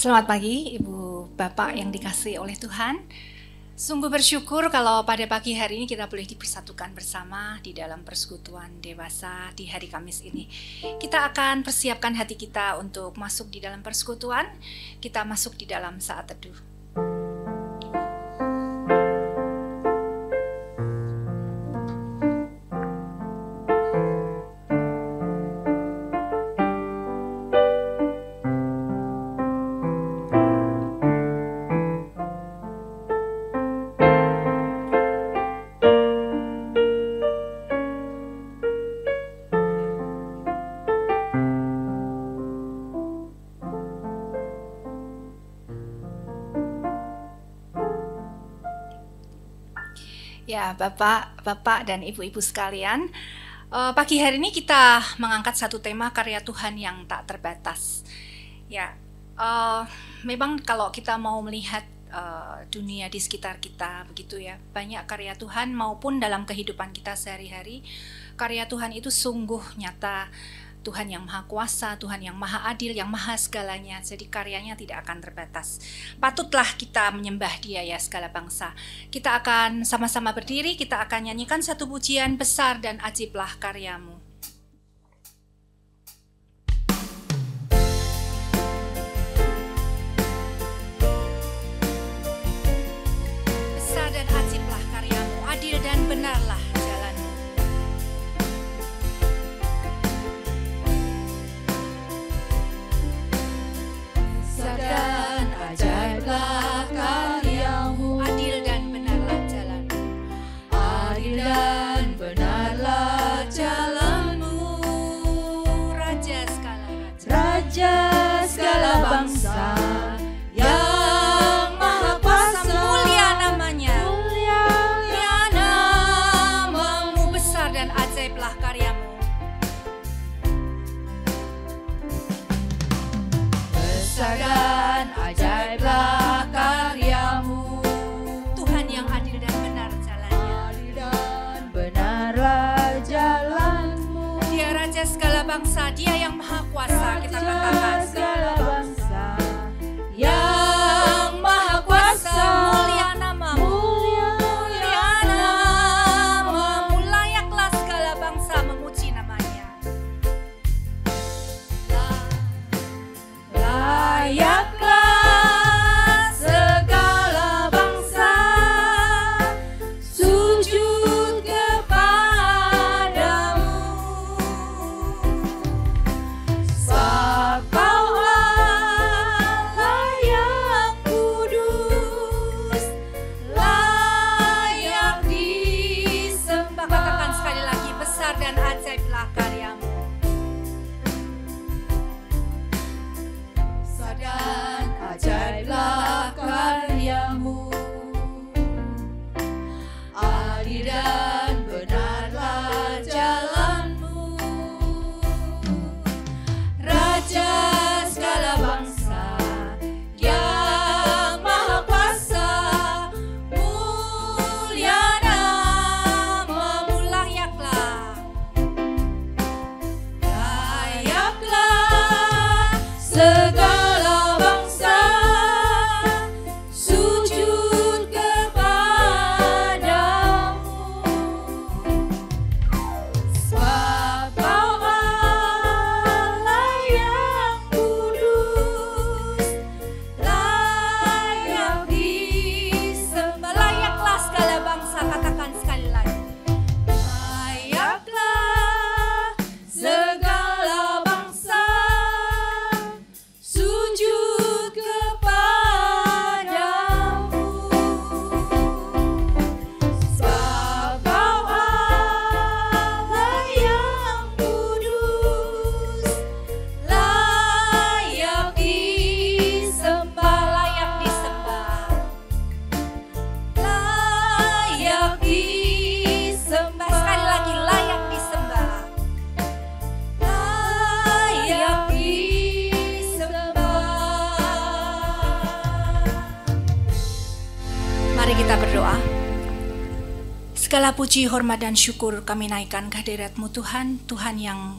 Selamat pagi Ibu Bapak yang dikasihi oleh Tuhan. Sungguh bersyukur kalau pada pagi hari ini kita boleh dipersatukan bersama di dalam persekutuan dewasa di hari Kamis ini. Kita akan persiapkan hati kita untuk masuk di dalam persekutuan. Kita masuk di dalam saat teduh. Ya, Bapak dan Ibu-ibu sekalian, pagi hari ini kita mengangkat satu tema karya Tuhan yang tak terbatas. Ya, memang kalau kita mau melihat dunia di sekitar kita begitu ya, banyak karya Tuhan maupun dalam kehidupan kita sehari-hari, karya Tuhan itu sungguh nyata. Tuhan yang Maha Kuasa, Tuhan yang Maha Adil, yang Maha segalanya, jadi karyanya tidak akan terbatas. Patutlah kita menyembah Dia ya segala bangsa. Kita akan sama-sama berdiri, kita akan nyanyikan satu pujian, besar dan ajiblah karyamu. Besar dan ajiblah karyamu, adil dan benarlah. Ajaiblah karyamu, adil dan benarlah jalan. Adil dan benarlah jalanmu. Raja segala bangsa yang Maha Kuasa, mulia namanya. Mulia namamu, besar dan ajaiblah karyamu. Besar dan ajaiblah karyamu, Tuhan yang adil dan benar jalannya. Adil dan benarlah jalanmu. Dia Raja segala bangsa, Dia yang Maha Kuasa. Kita katakan segala bangsa yang Maha Kuasa, mulia namamu. Mulia namamu, layaklah segala bangsa memuji namanya. Layaklah segala bangsa sujud kepadamu, sebab Kau Allah yang kudus, layak disembah. Katakan sekali lagi, besar dan ajaiblah karyamu. Dan ajaiblah karyamu, adil dan benarlah jalanmu. Raja segala bangsa yang Maha Kuasa, mulia namamu. Layaklah segala bangsa sujud kepadamu, sebab Kau Allah yang kudus, layak disembah. layaklah segala bangsa. Katakan sekali lagi, layaklah segala bangsa sujud kepadamu, sebab Kau Allah yang kudus, layak disembah. layak disembah. Layak disembah. Sekali lagi, layak disembah. Layak disembah. Mari kita berdoa. Segala puji, hormat, dan syukur kami naikkan ke hadirat-Mu Tuhan, Tuhan yang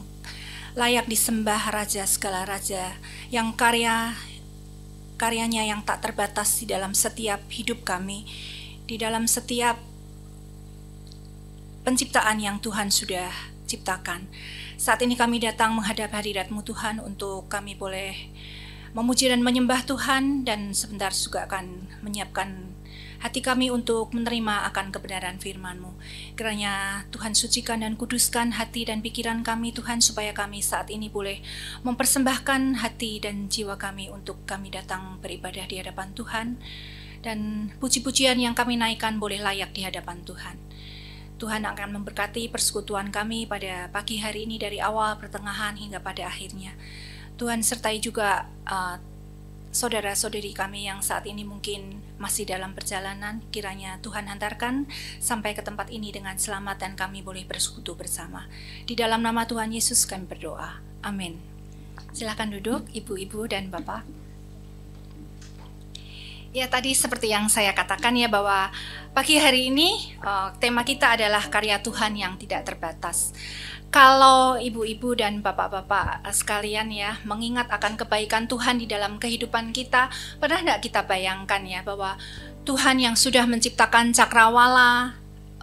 layak disembah, Raja segala raja, yang karya-Nya yang tak terbatas di dalam setiap hidup kami, di dalam setiap penciptaan yang Tuhan sudah ciptakan. Saat ini kami datang menghadap hadirat-Mu Tuhan untuk kami boleh memuji dan menyembah Tuhan, dan sebentar juga akan menyiapkan hati kami untuk menerima akan kebenaran firman-Mu. Kiranya Tuhan sucikan dan kuduskan hati dan pikiran kami Tuhan, supaya kami saat ini boleh mempersembahkan hati dan jiwa kami untuk kami datang beribadah di hadapan Tuhan, dan puji-pujian yang kami naikkan boleh layak di hadapan Tuhan. Tuhan akan memberkati persekutuan kami pada pagi hari ini dari awal, pertengahan hingga pada akhirnya. Tuhan sertai juga saudara-saudari kami yang saat ini mungkin masih dalam perjalanan. Kiranya Tuhan hantarkan sampai ke tempat ini dengan selamat dan kami boleh bersekutu bersama. Di dalam nama Tuhan Yesus kami berdoa. Amin. Silakan duduk ibu-ibu dan bapak. Ya, tadi seperti yang saya katakan ya, bahwa pagi hari ini tema kita adalah karya Tuhan yang tidak terbatas. Kalau ibu-ibu dan bapak-bapak sekalian ya, mengingat akan kebaikan Tuhan di dalam kehidupan kita, pernah tidak kita bayangkan ya bahwa Tuhan yang sudah menciptakan cakrawala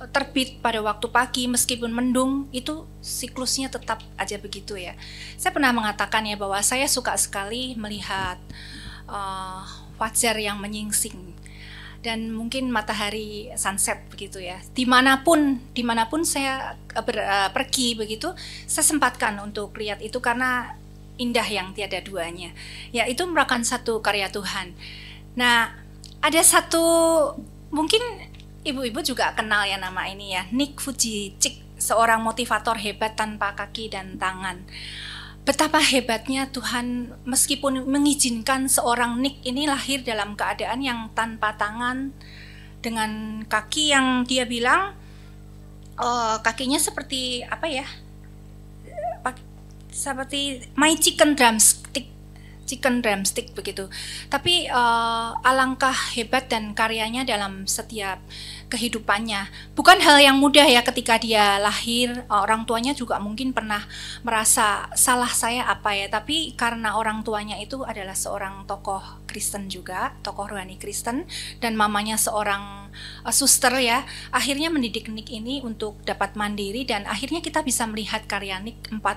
terbit pada waktu pagi meskipun mendung, itu siklusnya tetap aja begitu ya. Saya pernah mengatakan ya bahwa saya suka sekali melihat fajar yang menyingsing dan mungkin matahari sunset begitu ya. Dimanapun saya pergi begitu, saya sempatkan untuk lihat itu karena indah yang tiada duanya. Ya, itu merupakan satu karya Tuhan. Nah, ada satu, mungkin ibu-ibu juga kenal ya nama ini ya, Nick Vujicic, seorang motivator hebat tanpa kaki dan tangan. Betapa hebatnya Tuhan meskipun mengizinkan seorang Nick ini lahir dalam keadaan yang tanpa tangan, dengan kaki yang dia bilang kakinya seperti apa ya, seperti my chicken drumstick begitu. Tapi alangkah hebat dan karyanya dalam setiap kehidupannya. Bukan hal yang mudah ya ketika dia lahir, orang tuanya juga mungkin pernah merasa salah saya apa ya, tapi karena orang tuanya itu adalah seorang tokoh Kristen juga, tokoh rohani Kristen, dan mamanya seorang suster ya, akhirnya mendidik Nick ini untuk dapat mandiri, dan akhirnya kita bisa melihat karya Nick 42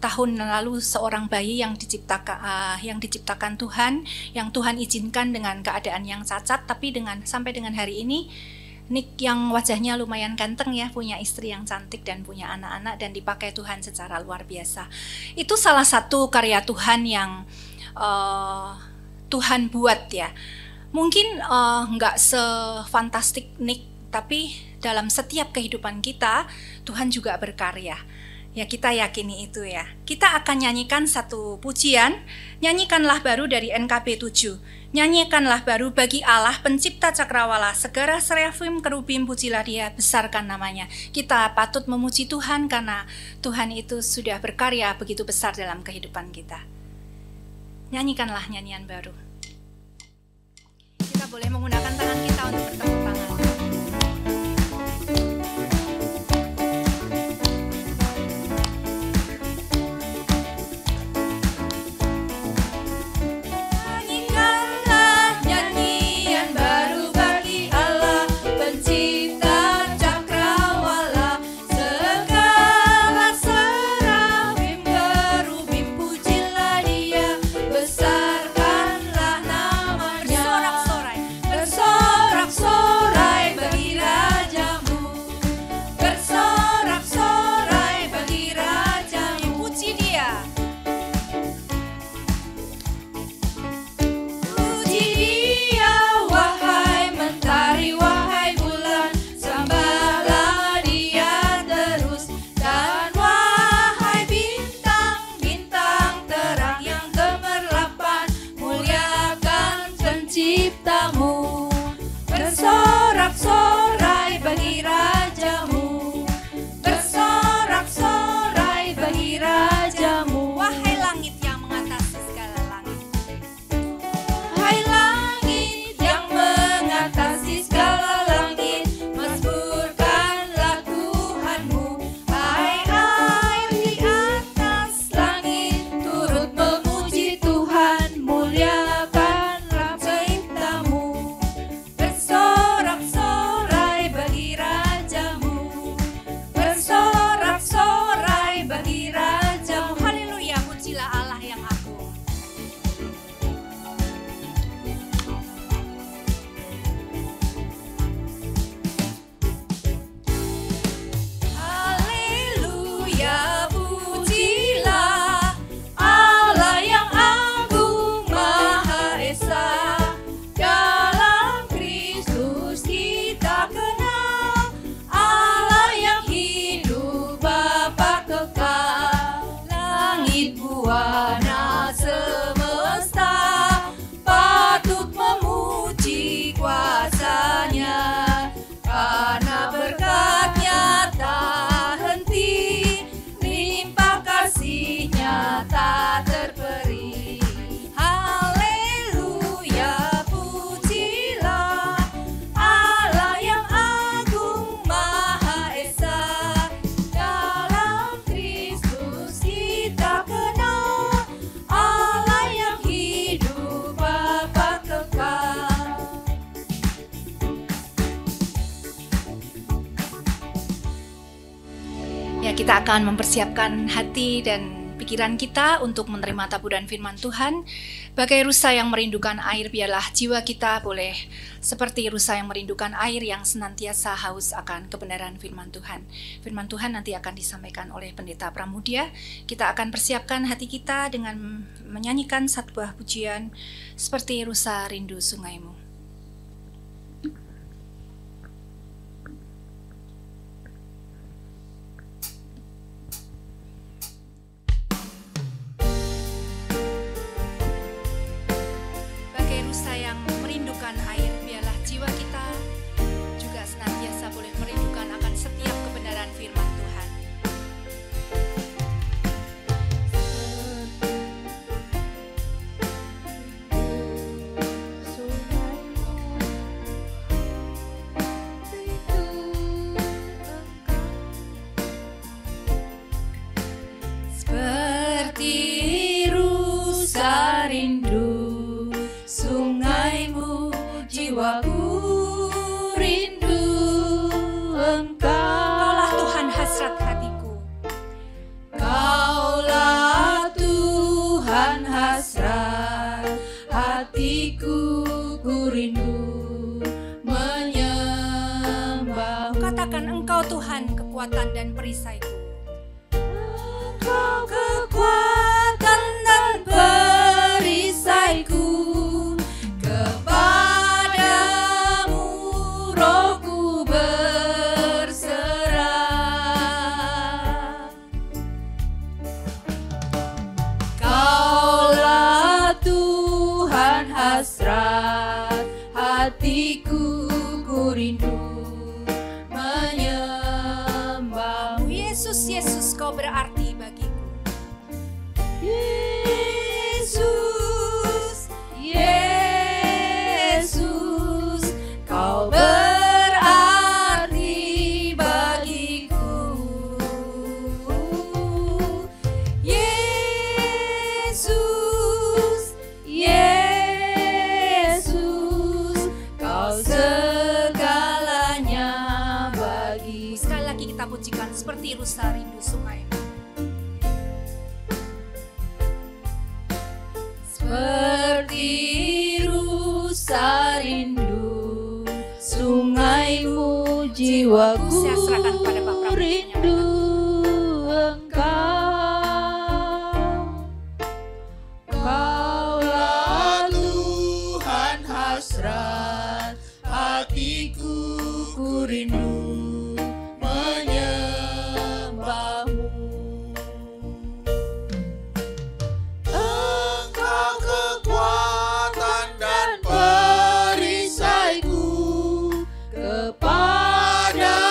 tahun lalu, seorang bayi yang diciptakan Tuhan, yang Tuhan izinkan dengan keadaan yang cacat, tapi sampai dengan hari ini Nick yang wajahnya lumayan ganteng ya, punya istri yang cantik dan punya anak-anak, dan dipakai Tuhan secara luar biasa. Itu salah satu karya Tuhan yang Tuhan buat ya. Mungkin nggak sefantastik Nick, tapi dalam setiap kehidupan kita Tuhan juga berkarya. Ya, kita yakini itu ya. Kita akan nyanyikan satu pujian, nyanyikanlah baru dari NKB 7. Nyanyikanlah baru bagi Allah pencipta cakrawala, segara serafim kerubim pujilah dia, besarkan namanya. Kita patut memuji Tuhan karena Tuhan itu sudah berkarya begitu besar dalam kehidupan kita. Nyanyikanlah nyanyian baru. Kita boleh menggunakan tangan kita untuk bertepuk tangan. Bersorak-sorai Ya, kita akan mempersiapkan hati dan pikiran kita untuk menerima taburan firman Tuhan. Bagai rusa yang merindukan air, biarlah jiwa kita boleh seperti rusa yang merindukan air yang senantiasa haus akan kebenaran firman Tuhan. Firman Tuhan nanti akan disampaikan oleh Pendeta Pramudia. Kita akan persiapkan hati kita dengan menyanyikan satu buah pujian seperti rusa rindu sungaimu. Kekuatan dan perisaiku. Engkau kekuatan dan perisaiku, kepadamu rohku berserah. Kaulah Tuhan hasrat hatiku, ku rindu. Yesus, kau berarti bagiku. Yesus, Yesus, kau berarti bagiku. Yesus, Yesus, kau segalanya bagiku. Sekali lagi kita pujikan seperti rusa rindu sungai. Seperti rusa rindu sungaimu, jiwaku saya serahkan kepada Pak Pramudia. rindu Engkau. Kaulah Tuhan hasrat hatiku, ku rindu menyembahmu. Engkau kekuatan dan perisaiku, kepadamu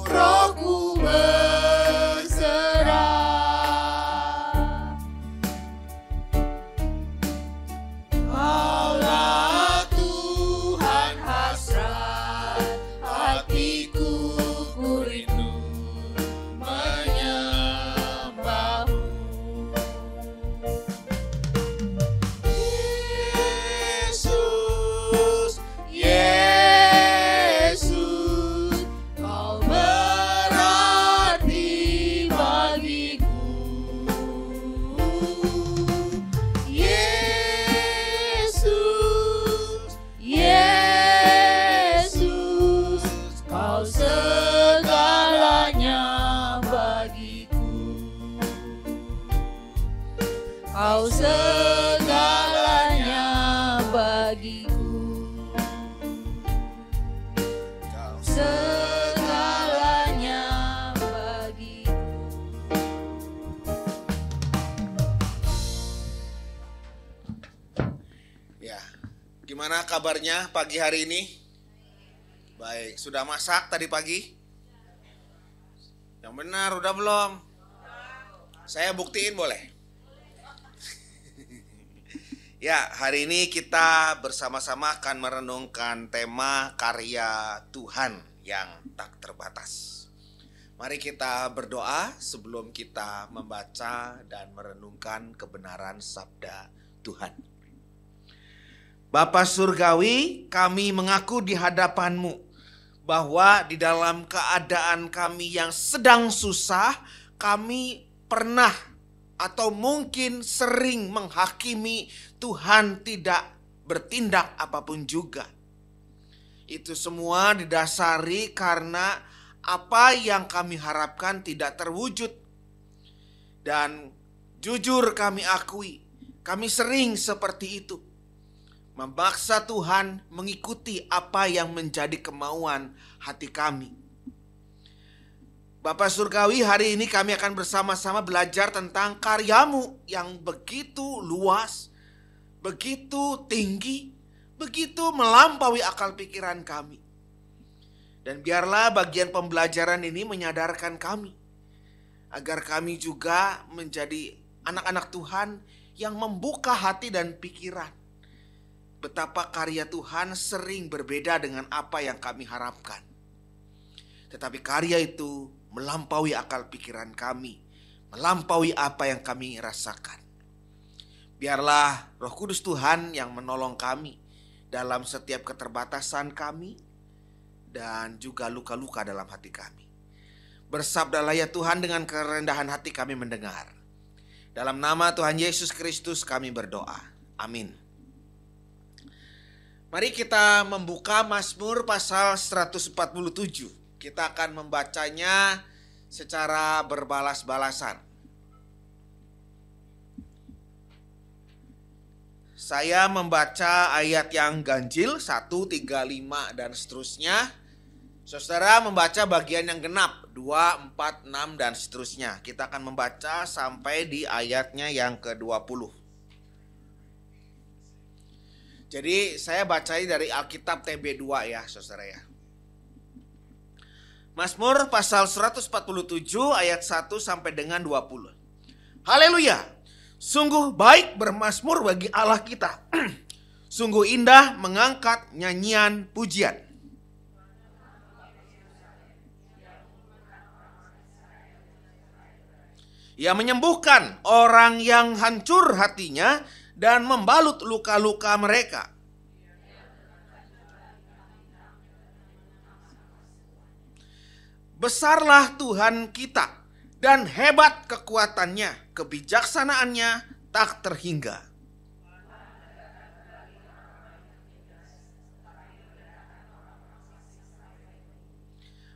rohku berserah. Kaulah Tuhan hasrat hatiku, ku rindu menyembahmu. Yesus, Yesus, kau berarti bagiku. Yesus, Yesus, kau segalanya bagiku. Kau segalanya bagiku. Kau segalanya bagiku. Ya, gimana kabarnya pagi hari ini? Baik, sudah masak tadi pagi? Yang benar, udah belum? Saya buktiin boleh? Ya, hari ini kita bersama-sama akan merenungkan tema karya Tuhan yang tak terbatas. Mari kita berdoa sebelum kita membaca dan merenungkan kebenaran sabda Tuhan. Bapa Surgawi, kami mengaku di hadapan-Mu bahwa di dalam keadaan kami yang sedang susah, kami pernah atau mungkin sering menghakimi Tuhan tidak bertindak apapun juga. Itu semua didasari karena apa yang kami harapkan tidak terwujud. Dan jujur kami akui, kami sering seperti itu. Memaksa Tuhan mengikuti apa yang menjadi kemauan hati kami. Bapa Surgawi, hari ini kami akan bersama-sama belajar tentang karya-Mu yang begitu luas, begitu tinggi, begitu melampaui akal pikiran kami. Dan biarlah bagian pembelajaran ini menyadarkan kami, agar kami juga menjadi anak-anak Tuhan yang membuka hati dan pikiran. Betapa karya Tuhan sering berbeda dengan apa yang kami harapkan. Tetapi karya itu melampaui akal pikiran kami, melampaui apa yang kami rasakan. Biarlah Roh Kudus Tuhan yang menolong kami dalam setiap keterbatasan kami dan juga luka-luka dalam hati kami. Bersabdalah ya Tuhan, dengan kerendahan hati kami mendengar. Dalam nama Tuhan Yesus Kristus kami berdoa. Amin. Mari kita membuka Mazmur pasal 147. Kita akan membacanya secara berbalas-balasan. Saya membaca ayat yang ganjil 1, 3, 5 dan seterusnya. Saudara membaca bagian yang genap 2, 4, 6 dan seterusnya. Kita akan membaca sampai di ayatnya yang ke-20. Jadi saya baca dari Alkitab TB2 ya saudara ya. Mazmur pasal 147 ayat 1 sampai dengan 20. Haleluya. Sungguh baik bermazmur bagi Allah kita. Sungguh indah mengangkat nyanyian pujian. Ia menyembuhkan orang yang hancur hatinya dan membalut luka-luka mereka. Besarlah Tuhan kita dan hebat kekuatannya, kebijaksanaannya tak terhingga.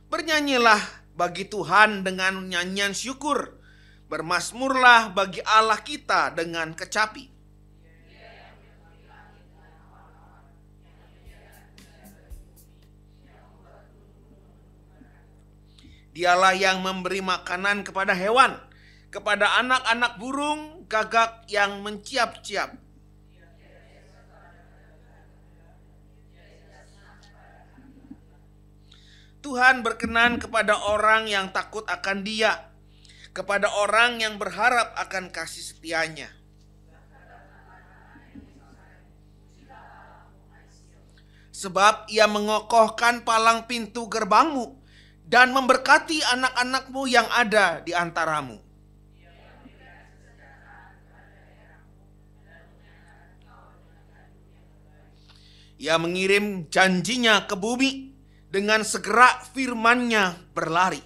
Bernyanyilah bagi Tuhan dengan nyanyian syukur. Bermazmurlah bagi Allah kita dengan kecapi. Dialah yang memberi makanan kepada hewan, kepada anak-anak burung gagak yang menciap-ciap. Tuhan berkenan kepada orang yang takut akan Dia, kepada orang yang berharap akan kasih setianya. Sebab Ia mengokohkan palang pintu gerbangmu dan memberkati anak-anakmu yang ada di antaramu. Ia mengirim janjinya ke bumi, dengan segera firman-Nya berlari.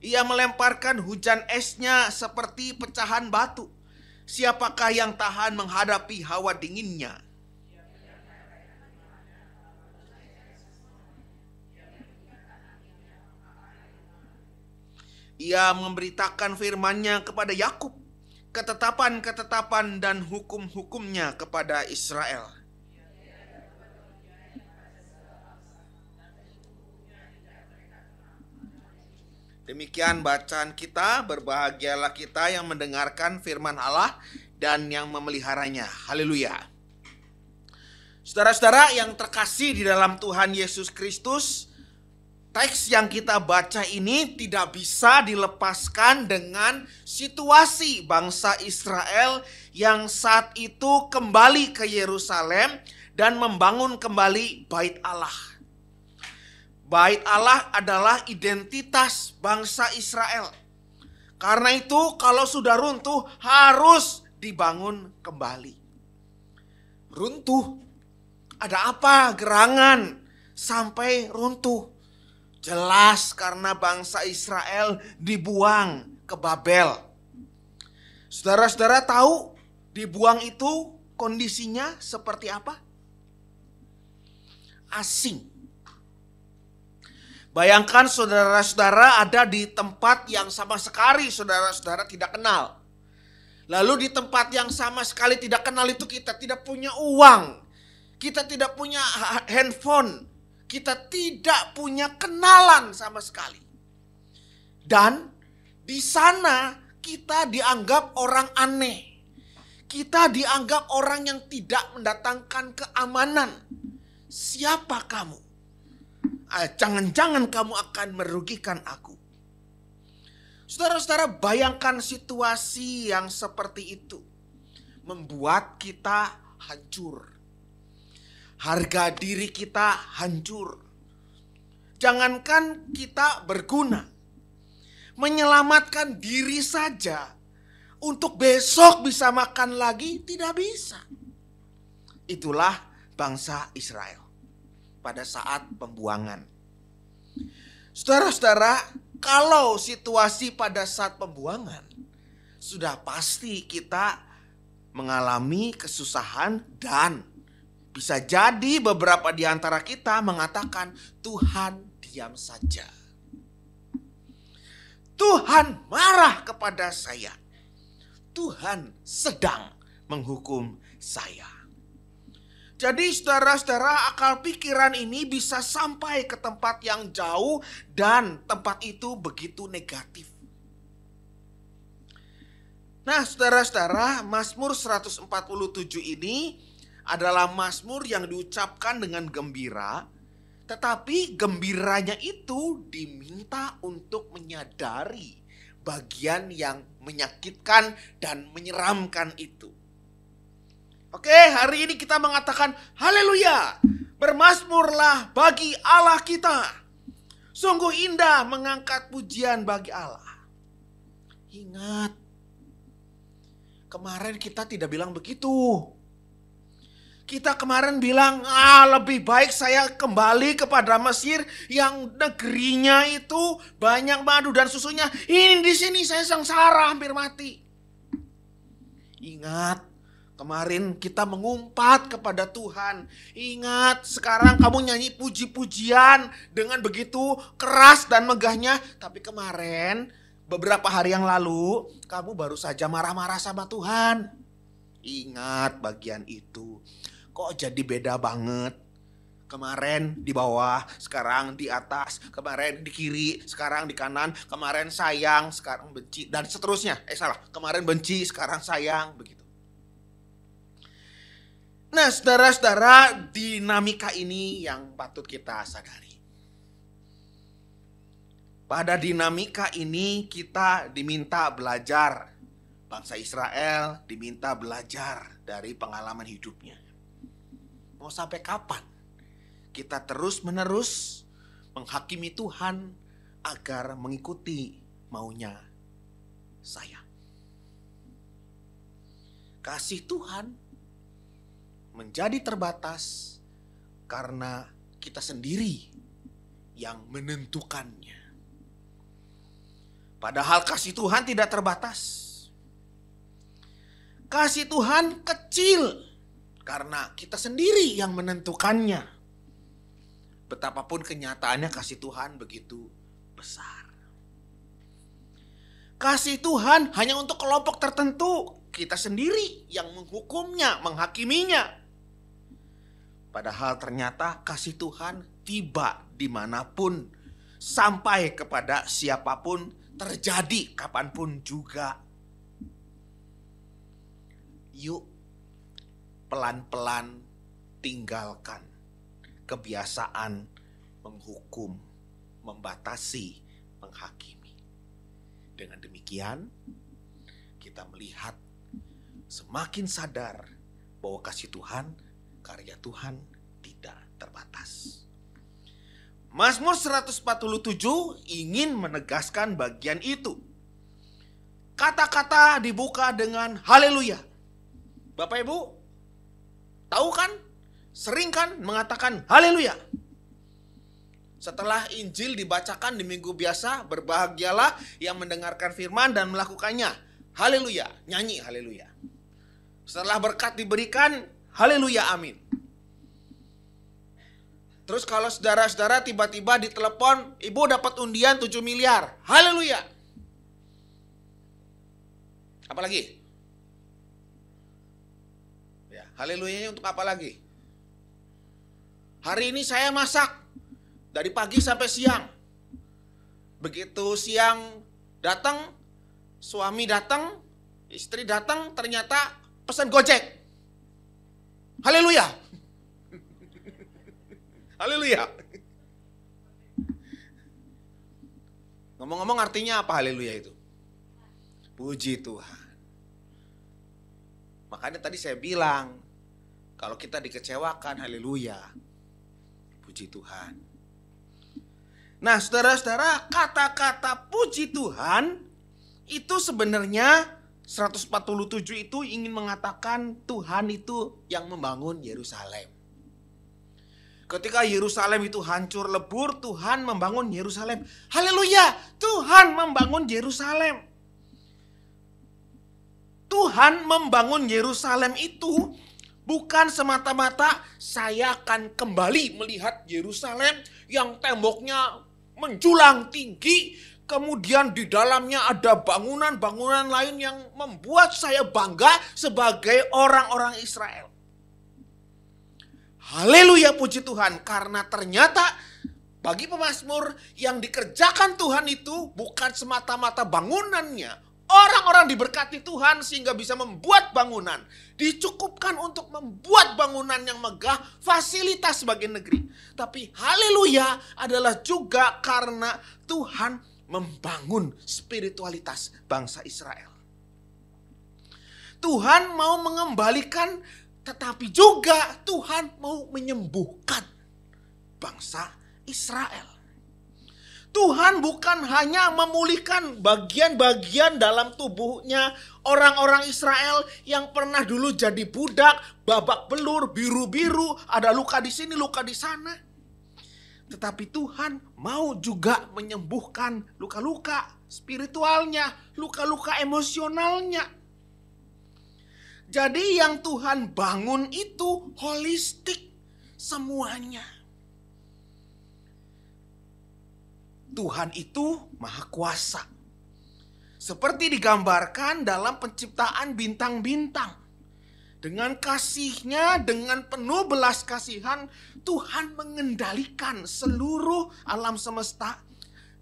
Ia melemparkan hujan esnya seperti pecahan batu. Siapakah yang tahan menghadapi hawa dinginnya? Ia memberitakan firman-Nya kepada Yakub, ketetapan-ketetapan dan hukum-hukumnya kepada Israel. Demikian bacaan kita. Berbahagialah kita yang mendengarkan firman Allah dan yang memeliharanya. Haleluya. Saudara-saudara yang terkasih di dalam Tuhan Yesus Kristus, teks yang kita baca ini tidak bisa dilepaskan dengan situasi bangsa Israel yang saat itu kembali ke Yerusalem dan membangun kembali Bait Allah. Bait Allah adalah identitas bangsa Israel. Karena itu kalau sudah runtuh harus dibangun kembali. runtuh. Ada apa gerangan sampai runtuh? Jelas karena bangsa Israel dibuang ke Babel. Saudara-saudara tahu dibuang itu kondisinya seperti apa? Asing. Bayangkan saudara-saudara ada di tempat yang sama sekali saudara-saudara tidak kenal. Lalu di tempat yang sama sekali tidak kenal itu kita tidak punya uang. Kita tidak punya handphone. Kita tidak punya kenalan sama sekali. Dan di sana kita dianggap orang aneh. Kita dianggap orang yang tidak mendatangkan keamanan. Siapa kamu? Jangan-jangan kamu akan merugikan aku. Saudara-saudara, bayangkan situasi yang seperti itu membuat kita hancur. Harga diri kita hancur. Jangankan kita berguna, menyelamatkan diri saja untuk besok bisa makan lagi tidak bisa. Itulah bangsa Israel pada saat pembuangan. Saudara-saudara, kalau situasi pada saat pembuangan, sudah pasti kita mengalami kesusahan dan bisa jadi beberapa di antara kita mengatakan, Tuhan diam saja. Tuhan marah kepada saya. Tuhan sedang menghukum saya. Jadi saudara-saudara, akal pikiran ini bisa sampai ke tempat yang jauh dan tempat itu begitu negatif. Nah saudara-saudara, Mazmur 147 ini adalah mazmur yang diucapkan dengan gembira, tetapi gembiranya itu diminta untuk menyadari bagian yang menyakitkan dan menyeramkan itu. Oke, hari ini kita mengatakan haleluya, bermazmurlah bagi Allah kita. Sungguh indah mengangkat pujian bagi Allah. Ingat, kemarin kita tidak bilang begitu. Kita kemarin bilang, lebih baik saya kembali kepada Mesir yang negerinya itu banyak madu dan susunya. Ini di sini saya sengsara hampir mati. Ingat, kemarin kita mengumpat kepada Tuhan. Ingat, sekarang kamu nyanyi puji-pujian dengan begitu keras dan megahnya. Tapi kemarin, beberapa hari yang lalu, kamu baru saja marah-marah sama Tuhan. Ingat bagian itu. Kok jadi beda banget? Kemarin di bawah, sekarang di atas. Kemarin di kiri, sekarang di kanan. Kemarin sayang, sekarang benci. Dan seterusnya. Kemarin benci, sekarang sayang. Begitu. Nah saudara-saudara, dinamika ini yang patut kita sadari. Pada dinamika ini kita diminta belajar. Bangsa Israel diminta belajar dari pengalaman hidupnya. Mau sampai kapan kita terus-menerus menghakimi Tuhan agar mengikuti maunya saya? Kasih Tuhan menjadi terbatas karena kita sendiri yang menentukannya. Padahal kasih Tuhan tidak terbatas. Kasih Tuhan kecil karena kita sendiri yang menentukannya. Betapapun kenyataannya kasih Tuhan begitu besar. Kasih Tuhan hanya untuk kelompok tertentu. Kita sendiri yang menghukumnya, menghakiminya. Padahal ternyata kasih Tuhan tiba dimanapun, sampai kepada siapapun, terjadi kapanpun juga. Yuk pelan-pelan tinggalkan kebiasaan menghukum, membatasi, menghakimi. Dengan demikian kita melihat semakin sadar bahwa kasih Tuhan, karya Tuhan tidak terbatas. Mazmur 147 ingin menegaskan bagian itu. Kata-kata dibuka dengan haleluya. Bapak Ibu, tahu kan? Sering kan mengatakan haleluya. Setelah Injil dibacakan di minggu biasa, berbahagialah yang mendengarkan firman dan melakukannya. Haleluya, nyanyi haleluya. Setelah berkat diberikan, haleluya, amin. Terus kalau saudara-saudara tiba-tiba ditelepon, ibu dapat undian 7 miliar. Haleluya. Apalagi? Ya, haleluyanya untuk apa lagi? Hari ini saya masak dari pagi sampai siang. Begitu siang datang, suami datang, istri datang, ternyata pesan Gojek. Haleluya. Haleluya. Ngomong-ngomong artinya apa haleluya itu? Puji Tuhan. Makanya tadi saya bilang, kalau kita dikecewakan, haleluya. Puji Tuhan. Nah, saudara-saudara, kata-kata puji Tuhan itu sebenarnya 147 itu ingin mengatakan Tuhan itu yang membangun Yerusalem. Ketika Yerusalem itu hancur lebur, Tuhan membangun Yerusalem. Haleluya, Tuhan membangun Yerusalem. Tuhan membangun Yerusalem itu bukan semata-mata saya akan kembali melihat Yerusalem yang temboknya menjulang tinggi, kemudian di dalamnya ada bangunan-bangunan lain yang membuat saya bangga sebagai orang-orang Israel. Haleluya, puji Tuhan, karena ternyata bagi pemazmur yang dikerjakan Tuhan itu bukan semata-mata bangunannya. Orang-orang diberkati Tuhan sehingga bisa membuat bangunan. Dicukupkan untuk membuat bangunan yang megah, fasilitas sebagai negeri. Tapi haleluya adalah juga karena Tuhan membangun spiritualitas bangsa Israel. Tuhan mau mengembalikan, tetapi juga Tuhan mau menyembuhkan bangsa Israel. Tuhan bukan hanya memulihkan bagian-bagian dalam tubuhnya orang-orang Israel yang pernah dulu jadi budak, babak belur, biru-biru, ada luka di sini, luka di sana. Tetapi Tuhan mau juga menyembuhkan luka-luka spiritualnya, luka-luka emosionalnya. Jadi yang Tuhan bangun itu holistik semuanya. Tuhan itu maha kuasa. Seperti digambarkan dalam penciptaan bintang-bintang. Dengan kasihnya, dengan penuh belas kasihan, Tuhan mengendalikan seluruh alam semesta.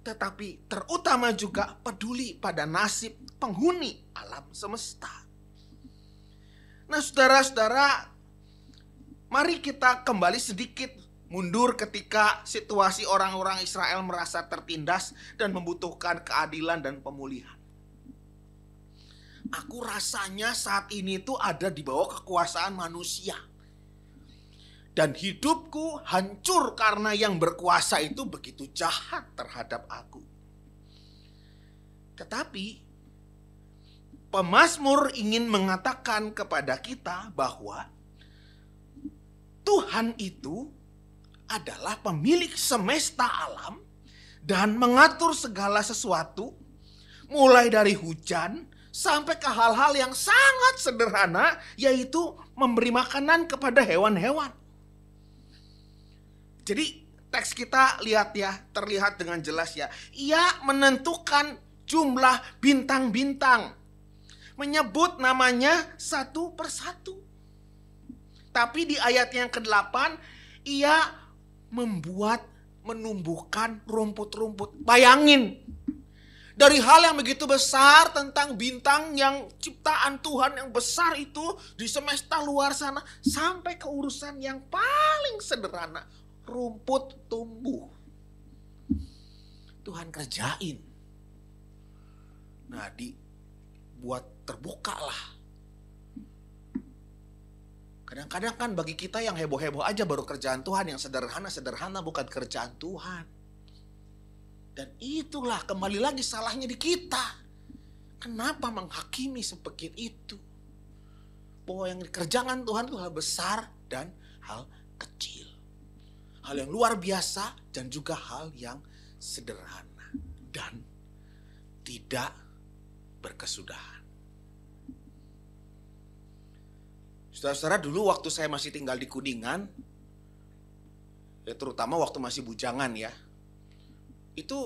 Tetapi terutama juga peduli pada nasib penghuni alam semesta. Nah, saudara-saudara, mari kita kembali sedikit mundur ketika situasi orang-orang Israel merasa tertindas dan membutuhkan keadilan dan pemulihan. Aku rasanya saat ini tuh ada di bawah kekuasaan manusia. Dan hidupku hancur karena yang berkuasa itu begitu jahat terhadap aku. Tetapi pemazmur ingin mengatakan kepada kita bahwa Tuhan itu adalah pemilik semesta alam dan mengatur segala sesuatu, mulai dari hujan sampai ke hal-hal yang sangat sederhana, yaitu memberi makanan kepada hewan-hewan. Jadi teks kita lihat ya, terlihat dengan jelas ya. Ia menentukan jumlah bintang-bintang, menyebut namanya satu persatu. Tapi di ayat yang ke-8, ia menumbuhkan rumput-rumput. Bayangin, dari hal yang begitu besar tentang bintang yang ciptaan Tuhan yang besar itu di semesta luar sana, sampai ke urusan yang paling sederhana, rumput tumbuh. Tuhan kerjain. Nah, dibuat terbukalah. Kadang-kadang kan bagi kita yang heboh-heboh aja baru kerjaan Tuhan, yang sederhana-sederhana bukan kerjaan Tuhan. Dan itulah kembali lagi salahnya di kita. Kenapa menghakimi sebegitu itu? Bahwa yang dikerjakan Tuhan itu hal besar, dan hal kecil. Hal yang luar biasa dan juga hal yang sederhana dan tidak berkesudahan. Saudara-saudara, dulu waktu saya masih tinggal di Kuningan, ya terutama waktu masih bujangan ya, itu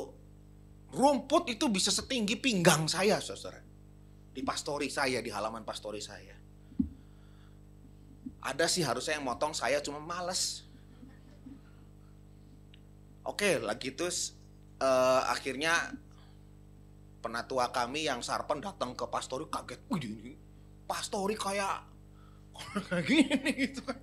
rumput itu bisa setinggi pinggang saya, saudara. Di pastori saya, di halaman pastori saya. Ada sih harusnya yang motong saya, cuma males. Oke, lagi itu akhirnya penatua kami yang sarpen datang ke pastori, kaget. Wih, ini pastori kayak gini gitu kan.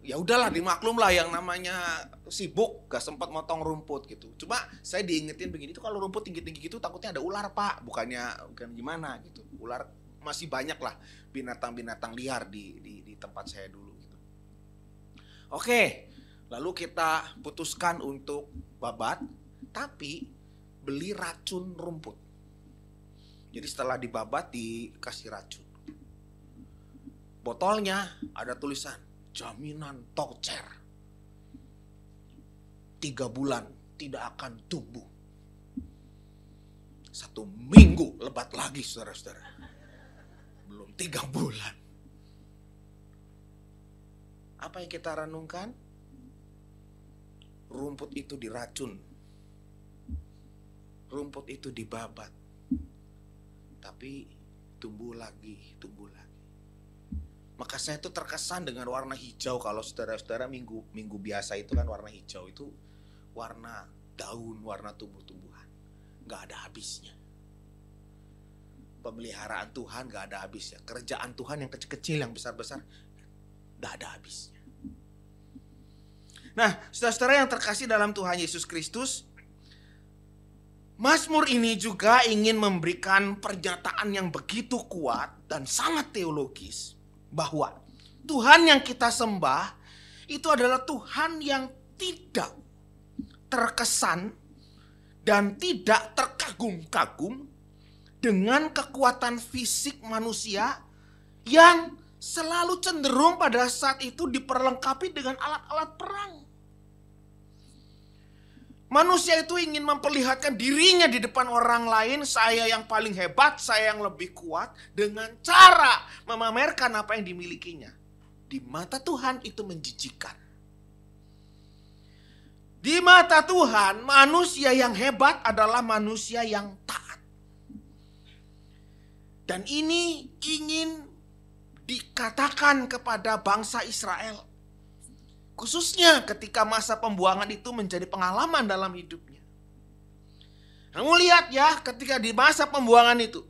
Ya udahlah, dimaklum lah, yang namanya sibuk gak sempat motong rumput gitu. Cuma saya diingetin begini, tuh kalau rumput tinggi-tinggi gitu takutnya ada ular, Pak. Bukan gimana gitu. Ular masih banyak lah, binatang-binatang liar di tempat saya dulu gitu. Oke, lalu kita putuskan untuk babat, tapi beli racun rumput. Jadi setelah dibabat dikasih racun. Botolnya ada tulisan jaminan tocer, 3 bulan tidak akan tumbuh. 1 minggu lebat lagi, saudara-saudara. Belum 3 bulan. Apa yang kita renungkan? Rumput itu diracun. Rumput itu dibabat. Tapi tumbuh lagi. Maka saya itu terkesan dengan warna hijau. Kalau saudara-saudara minggu biasa itu kan warna hijau itu warna daun, warna tumbuh-tumbuhan. Gak ada habisnya. Pemeliharaan Tuhan gak ada habisnya. Kerjaan Tuhan yang kecil-kecil, yang besar-besar, gak ada habisnya. Nah, saudara-saudara yang terkasih dalam Tuhan Yesus Kristus, Mazmur ini juga ingin memberikan pernyataan yang begitu kuat dan sangat teologis, bahwa Tuhan yang kita sembah itu adalah Tuhan yang tidak terkesan dan tidak terkagum-kagum dengan kekuatan fisik manusia yang selalu cenderung pada saat itu diperlengkapi dengan alat-alat perang. Manusia itu ingin memperlihatkan dirinya di depan orang lain, saya yang paling hebat, saya yang lebih kuat, dengan cara memamerkan apa yang dimilikinya. Di mata Tuhan itu menjijikkan. Di mata Tuhan, manusia yang hebat adalah manusia yang taat. Dan ini ingin dikatakan kepada bangsa Israel. Khususnya ketika masa pembuangan itu menjadi pengalaman dalam hidupnya. Kamu lihat ya, ketika di masa pembuangan itu,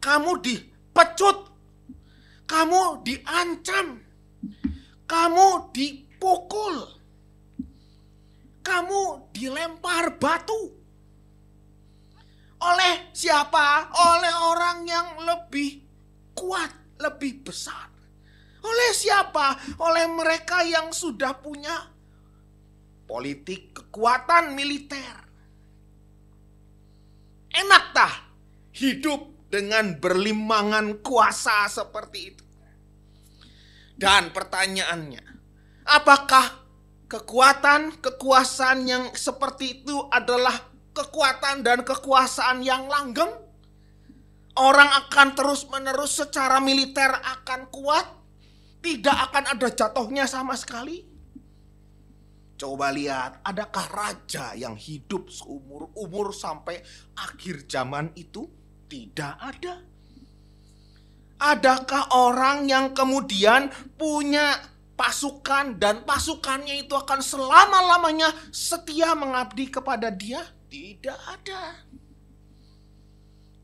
kamu dipecut, kamu diancam, kamu dipukul, kamu dilempar batu. Oleh siapa? Oleh orang yang lebih kuat, lebih besar. Oleh siapa? Oleh mereka yang sudah punya politik, kekuatan militer. Enak tah hidup dengan berlimangan kuasa seperti itu? Dan pertanyaannya, apakah kekuasaan yang seperti itu adalah kekuatan dan kekuasaan yang langgeng? Orang akan terus-menerus secara militer akan kuat? Tidak akan ada jatuhnya sama sekali? Coba lihat, adakah raja yang hidup seumur-umur sampai akhir zaman itu? Tidak ada. Adakah orang yang kemudian punya pasukan dan pasukannya itu akan selama-lamanya setia mengabdi kepada dia? Tidak ada.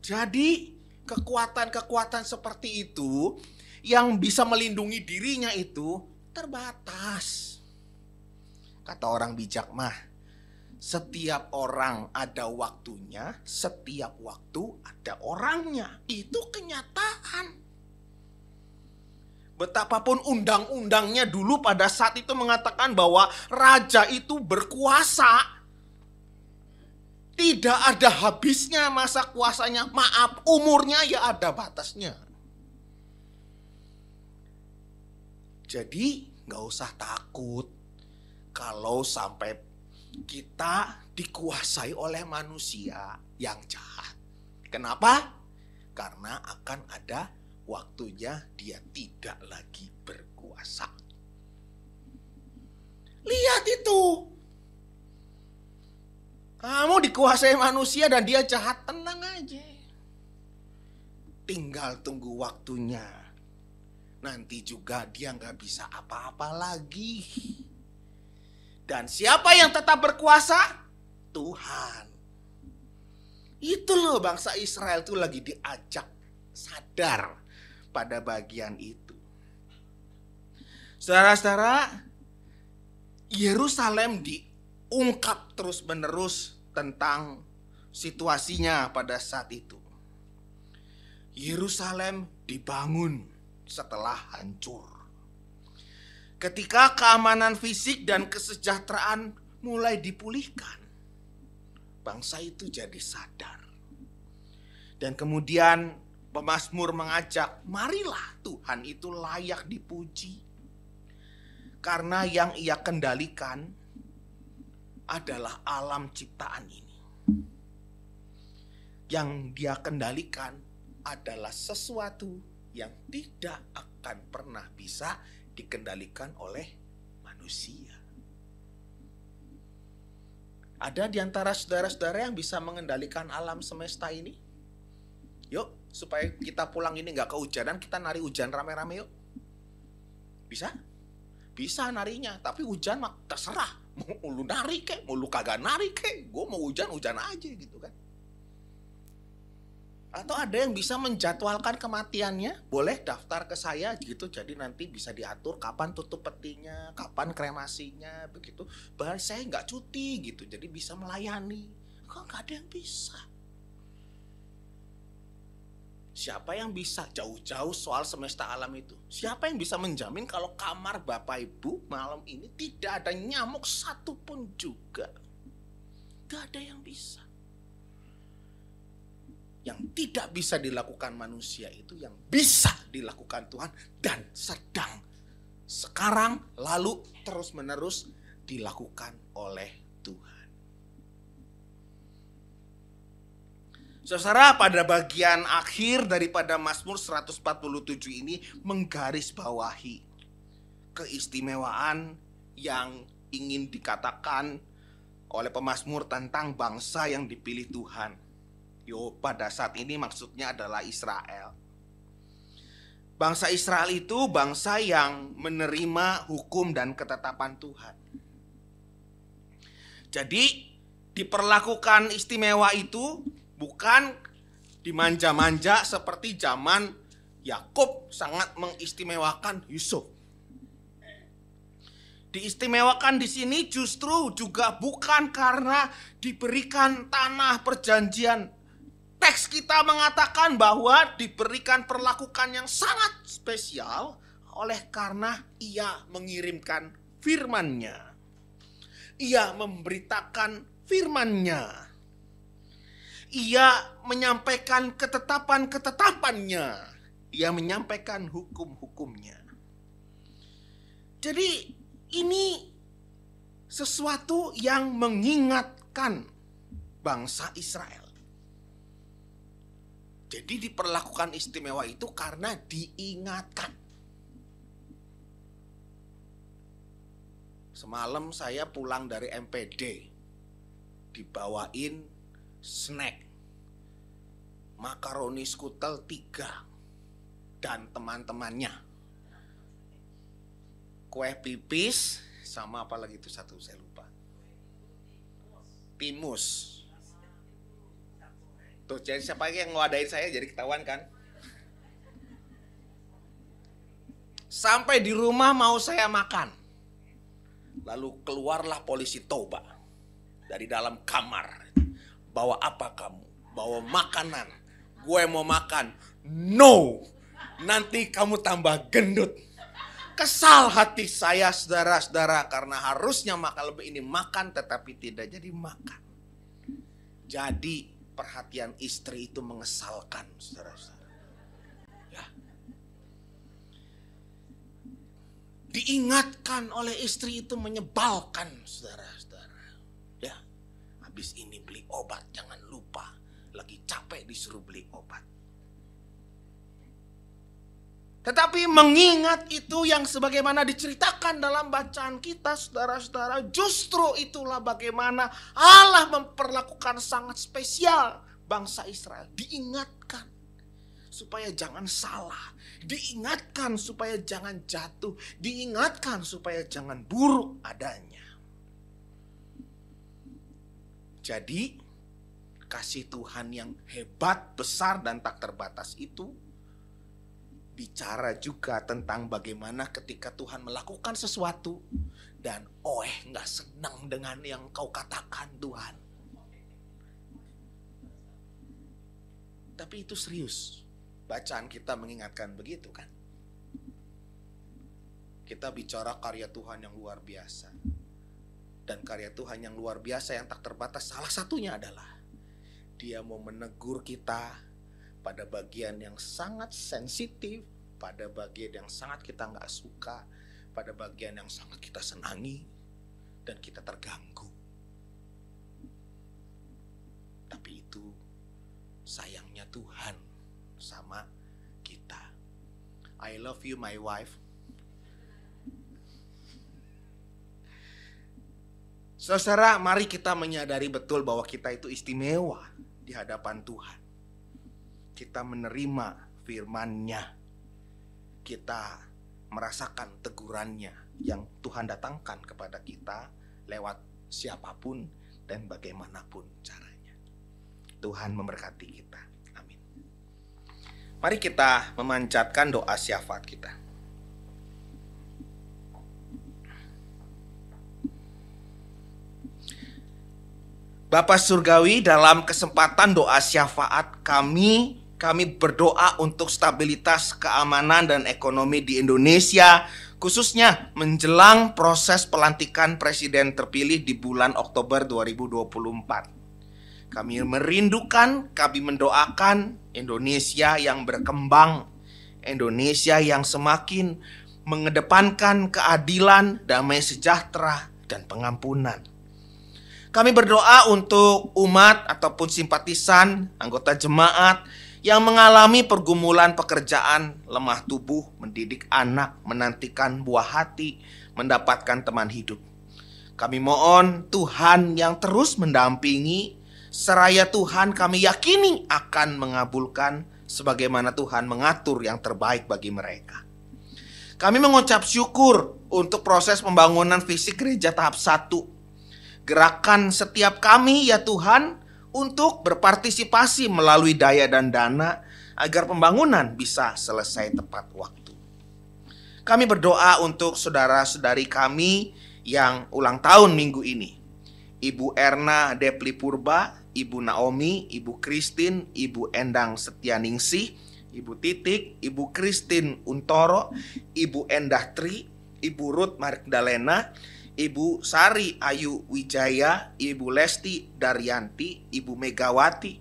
Jadi kekuatan-kekuatan seperti itu yang bisa melindungi dirinya itu terbatas. Kata orang bijak mah, setiap orang ada waktunya, setiap waktu ada orangnya. Itu kenyataan. Betapapun undang-undangnya dulu pada saat itu mengatakan bahwa raja itu berkuasa, tidak ada habisnya masa kuasanya. Maaf, umurnya ya ada batasnya. Jadi gak usah takut kalau sampai kita dikuasai oleh manusia yang jahat. Kenapa? Karena akan ada waktunya dia tidak lagi berkuasa. Lihat itu. Kamu dikuasai manusia dan dia jahat, tenang aja. Tinggal tunggu waktunya. Nanti juga dia gak bisa apa-apa lagi. Dan siapa yang tetap berkuasa? Tuhan. Itu loh, bangsa Israel itu lagi diajak sadar pada bagian itu. Saudara-saudara, Yerusalem diungkap terus-menerus tentang situasinya pada saat itu. Yerusalem dibangun setelah hancur. Ketika keamanan fisik dan kesejahteraan mulai dipulihkan, bangsa itu jadi sadar. Dan kemudian pemazmur mengajak, marilah Tuhan itu layak dipuji. Karena yang ia kendalikan adalah alam ciptaan ini. Yang dia kendalikan adalah sesuatu yang tidak akan pernah bisa dikendalikan oleh manusia. Ada di antara saudara-saudara yang bisa mengendalikan alam semesta ini? Yuk, supaya kita pulang ini gak kehujanan, kita nari hujan rame-rame yuk. Bisa? Bisa narinya, tapi hujan mah terserah. Mau lu nari kek, mau lu kagak nari kek, gue mau hujan-hujan aja gitu kan. Atau ada yang bisa menjadwalkan kematiannya, boleh daftar ke saya gitu. Jadi nanti bisa diatur kapan tutup petinya, kapan kremasinya, begitu. Bahkan saya nggak cuti gitu, jadi bisa melayani. Kok nggak ada yang bisa? Siapa yang bisa jauh-jauh soal semesta alam itu? Siapa yang bisa menjamin kalau kamar Bapak Ibu malam ini tidak ada nyamuk satupun juga? Gak ada yang bisa. Yang tidak bisa dilakukan manusia itu yang bisa dilakukan Tuhan dan sedang sekarang lalu terus-menerus dilakukan oleh Tuhan. Saudara, pada bagian akhir daripada Mazmur 147 ini menggarisbawahi keistimewaan yang ingin dikatakan oleh pemazmur tentang bangsa yang dipilih Tuhan. Pada saat ini maksudnya adalah Israel. Bangsa Israel itu bangsa yang menerima hukum dan ketetapan Tuhan. Jadi diperlakukan istimewa itu bukan dimanja-manja seperti zaman Yakub sangat mengistimewakan Yusuf. Diistimewakan di sini justru juga bukan karena diberikan tanah perjanjian. Teks kita mengatakan bahwa diberikan perlakukan yang sangat spesial oleh karena ia mengirimkan firman-Nya. Ia memberitakan firman-Nya. Ia menyampaikan ketetapan-ketetapannya. Ia menyampaikan hukum-hukumnya. Jadi ini sesuatu yang mengingatkan bangsa Israel. Jadi diperlakukan istimewa itu karena diingatkan. Semalam saya pulang dari MPD, dibawain snack, makaroni skutel 3 dan teman-temannya. Kue pipis sama apa lagi itu satu saya lupa. Timus. Tuh, jadi siapa yang ngadain saya jadi ketahuan kan? Sampai di rumah mau saya makan. Lalu keluarlah polisi Toba dari dalam kamar. Bawa apa kamu? Bawa makanan. Gue mau makan. No. Nanti kamu tambah gendut. Kesal hati saya saudara-saudara karena harusnya makan lebih ini makan tetapi tidak jadi makan. Jadi perhatian istri itu mengesalkan saudara-saudara. Ya. Diingatkan oleh istri itu menyebalkan, saudara-saudara. Ya, habis ini beli obat, jangan lupa. Lagi capek disuruh beli obat. Tetapi mengingat itu yang sebagaimana diceritakan dalam bacaan kita, saudara-saudara, justru itulah bagaimana Allah memperlakukan sangat spesial bangsa Israel. Diingatkan supaya jangan salah, diingatkan supaya jangan jatuh, diingatkan supaya jangan buruk adanya. Jadi kasih Tuhan yang hebat, besar, dan tak terbatas itu bicara juga tentang bagaimana ketika Tuhan melakukan sesuatu dan gak senang dengan yang kau katakan Tuhan. Tapi itu serius. Bacaan kita mengingatkan begitu kan. Kita bicara karya Tuhan yang luar biasa. Dan karya Tuhan yang luar biasa yang tak terbatas salah satunya adalah Dia mau menegur kita pada bagian yang sangat sensitif, pada bagian yang sangat kita gak suka, pada bagian yang sangat kita senangi dan kita terganggu. Tapi itu sayangnya Tuhan sama kita. I love you my wife. Saudara, mari kita menyadari betul bahwa kita itu istimewa di hadapan Tuhan. Kita menerima firman-Nya. Kita merasakan tegurannya yang Tuhan datangkan kepada kita lewat siapapun dan bagaimanapun caranya. Tuhan memberkati kita. Amin. Mari kita memanjatkan doa syafaat kita. Bapa Surgawi, dalam kesempatan doa syafaat kami berdoa untuk stabilitas, keamanan, dan ekonomi di Indonesia, khususnya menjelang proses pelantikan presiden terpilih di bulan Oktober 2024. Kami merindukan, kami mendoakan Indonesia yang berkembang, Indonesia yang semakin mengedepankan keadilan, damai sejahtera, dan pengampunan. Kami berdoa untuk umat ataupun simpatisan, anggota jemaat yang mengalami pergumulan pekerjaan, lemah tubuh, mendidik anak, menantikan buah hati, mendapatkan teman hidup. Kami mohon Tuhan yang terus mendampingi, seraya Tuhan kami yakini akan mengabulkan sebagaimana Tuhan mengatur yang terbaik bagi mereka. Kami mengucap syukur untuk proses pembangunan fisik gereja tahap 1. Gerakan setiap kami ya Tuhan untuk berpartisipasi melalui daya dan dana agar pembangunan bisa selesai tepat waktu. Kami berdoa untuk saudara-saudari kami yang ulang tahun minggu ini. Ibu Erna Depli Purba, Ibu Naomi, Ibu Christine, Ibu Endang Setianingsih, Ibu Titik, Ibu Christine Untoro, Ibu Endah Tri, Ibu Ruth Magdalena, Ibu Sari Ayu Wijaya, Ibu Lesti Daryanti, Ibu Megawati.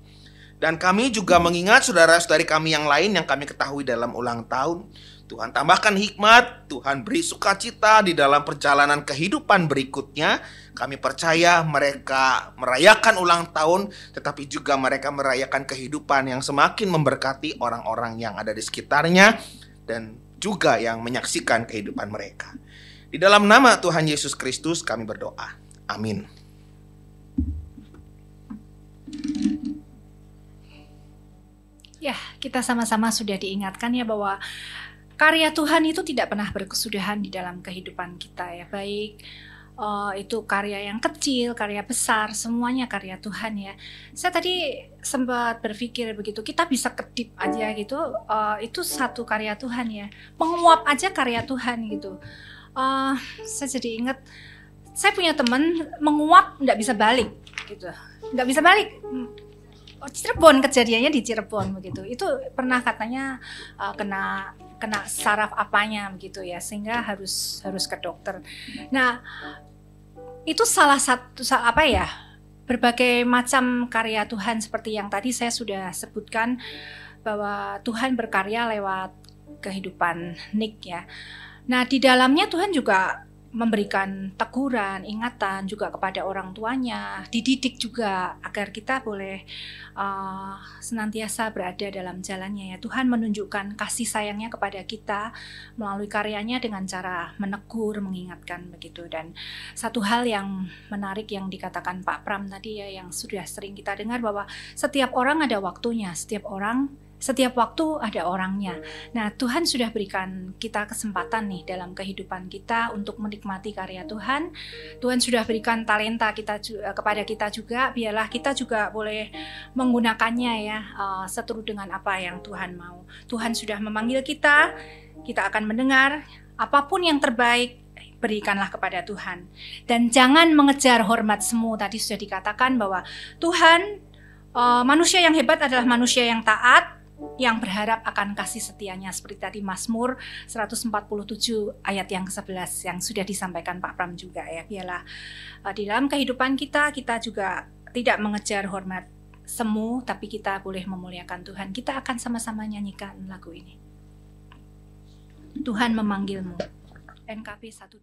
Dan kami juga mengingat saudara-saudari kami yang lain yang kami ketahui dalam ulang tahun. Tuhan tambahkan hikmat, Tuhan beri sukacita di dalam perjalanan kehidupan berikutnya. Kami percaya mereka merayakan ulang tahun, tetapi juga mereka merayakan kehidupan yang semakin memberkati orang-orang yang ada di sekitarnya dan juga yang menyaksikan kehidupan mereka. Di dalam nama Tuhan Yesus Kristus kami berdoa. Amin. Ya, kita sama-sama sudah diingatkan ya bahwa karya Tuhan itu tidak pernah berkesudahan di dalam kehidupan kita ya. Baik itu karya yang kecil, karya besar, semuanya karya Tuhan ya. Saya tadi sempat berpikir begitu, kita bisa kedip aja gitu, itu satu karya Tuhan ya. Menguap aja karya Tuhan gitu. Saya jadi ingat, saya punya teman menguap nggak bisa balik gitu, nggak bisa balik. Cirebon, kejadiannya di Cirebon begitu. Itu pernah katanya kena saraf apanya begitu ya, sehingga harus ke dokter. Nah, itu salah satu berbagai macam karya Tuhan seperti yang tadi saya sudah sebutkan bahwa Tuhan berkarya lewat kehidupan Nick ya. Nah, di dalamnya Tuhan juga memberikan teguran, ingatan juga kepada orang tuanya, dididik juga agar kita boleh senantiasa berada dalam jalannya ya. Tuhan menunjukkan kasih sayangnya kepada kita melalui karyanya dengan cara menegur, mengingatkan begitu. Dan satu hal yang menarik yang dikatakan Pak Pram tadi ya, yang sudah sering kita dengar bahwa setiap orang ada waktunya, setiap waktu ada orangnya. Nah, Tuhan sudah berikan kita kesempatan nih dalam kehidupan kita untuk menikmati karya Tuhan. Tuhan sudah berikan talenta kepada kita juga. Biarlah kita juga boleh menggunakannya ya, seturut dengan apa yang Tuhan mau. Tuhan sudah memanggil kita akan mendengar apapun yang terbaik. Berikanlah kepada Tuhan. Dan jangan mengejar hormat semu. Tadi sudah dikatakan bahwa Tuhan, manusia yang hebat adalah manusia yang taat, yang berharap akan kasih setianya, seperti tadi Mazmur 147 ayat yang ke-11 yang sudah disampaikan Pak Pram juga ya. Biarlah di dalam kehidupan kita juga tidak mengejar hormat semu, tapi kita boleh memuliakan Tuhan. Kita akan sama-sama nyanyikan lagu ini. Tuhan memanggilmu. NKP 126.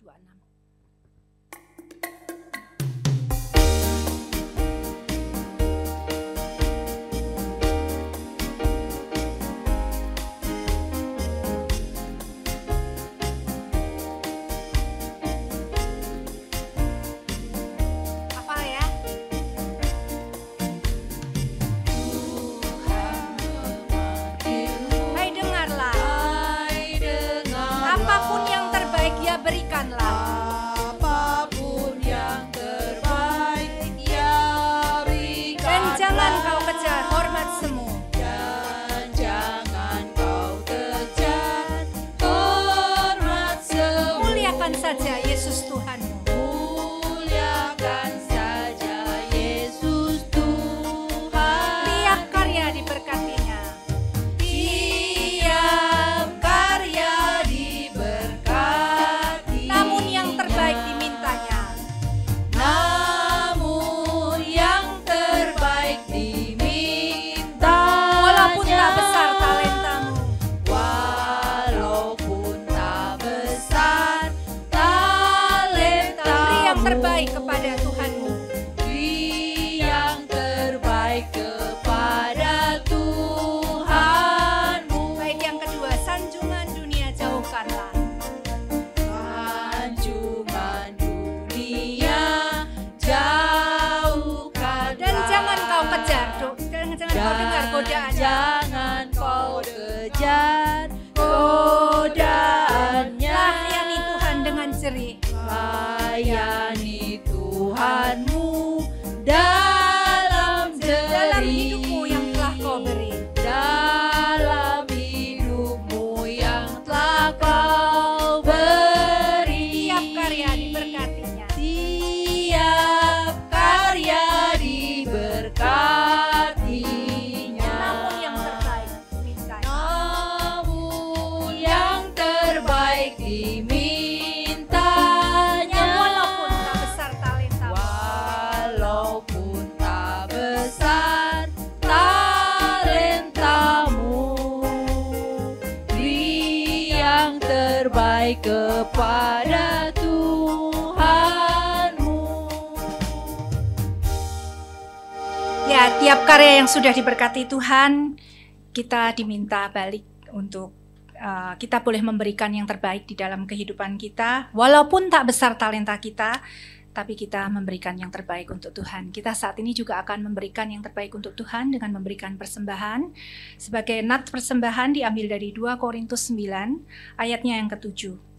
Jangan kau kejar godaannya. Layani Tuhan dengan jerih. Layani Tuhanmu dalam jerih. Dalam hidupmu yang telah kau beri. Dalam hidupmu yang telah kau beri. Tiap karya diberkatinya. Tiap karya diberkatinya. Kepada Tuhanmu. Ya, tiap karya yang sudah diberkati Tuhan, kita diminta balik untuk kita boleh memberikan yang terbaik di dalam kehidupan kita, walaupun tak besar talenta kita, tapi kita memberikan yang terbaik untuk Tuhan. Kita saat ini juga akan memberikan yang terbaik untuk Tuhan dengan memberikan persembahan. Sebagai nat persembahan diambil dari 2 Korintus 9 ayatnya yang ke-7.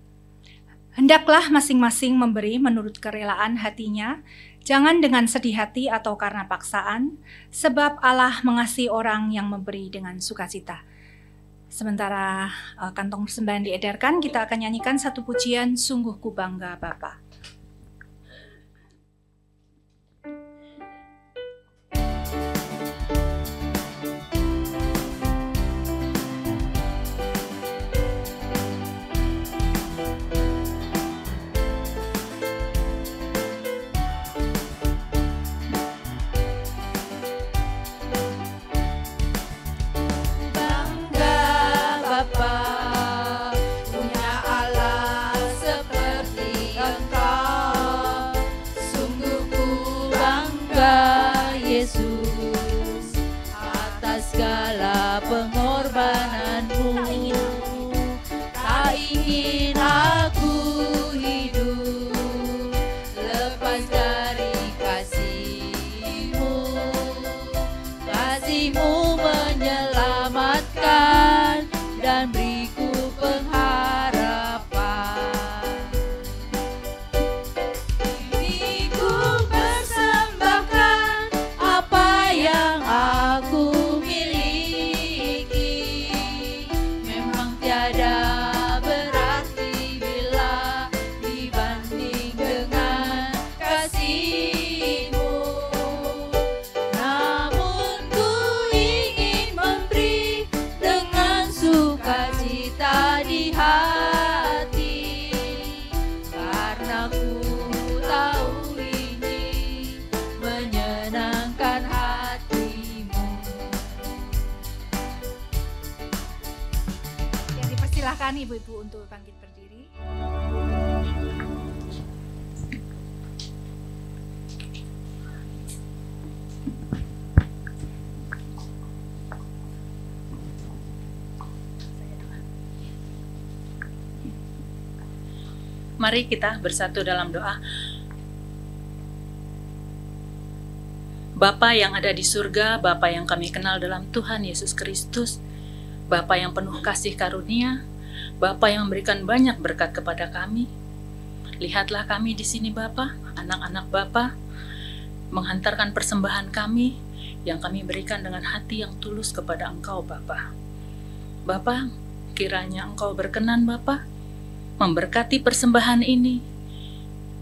Hendaklah masing-masing memberi menurut kerelaan hatinya, jangan dengan sedih hati atau karena paksaan, sebab Allah mengasihi orang yang memberi dengan sukacita. Sementara kantong persembahan diedarkan, kita akan nyanyikan satu pujian, Sungguh Ku Bangga Bapa. Bangga Bapa punya Allah darimu. Namun ku ingin memberi dengan sukacita di hati, karena ku tahu ini menyenangkan hatimu. Ya, dipersilahkan ibu-ibu untuk bangkit berdiri. Mari kita bersatu dalam doa. Bapa yang ada di surga, Bapa yang kami kenal dalam Tuhan Yesus Kristus, Bapa yang penuh kasih karunia, Bapa yang memberikan banyak berkat kepada kami. Lihatlah kami di sini Bapa, anak-anak Bapa, menghantarkan persembahan kami yang kami berikan dengan hati yang tulus kepada Engkau Bapa. Bapa, kiranya Engkau berkenan Bapa, memberkati persembahan ini,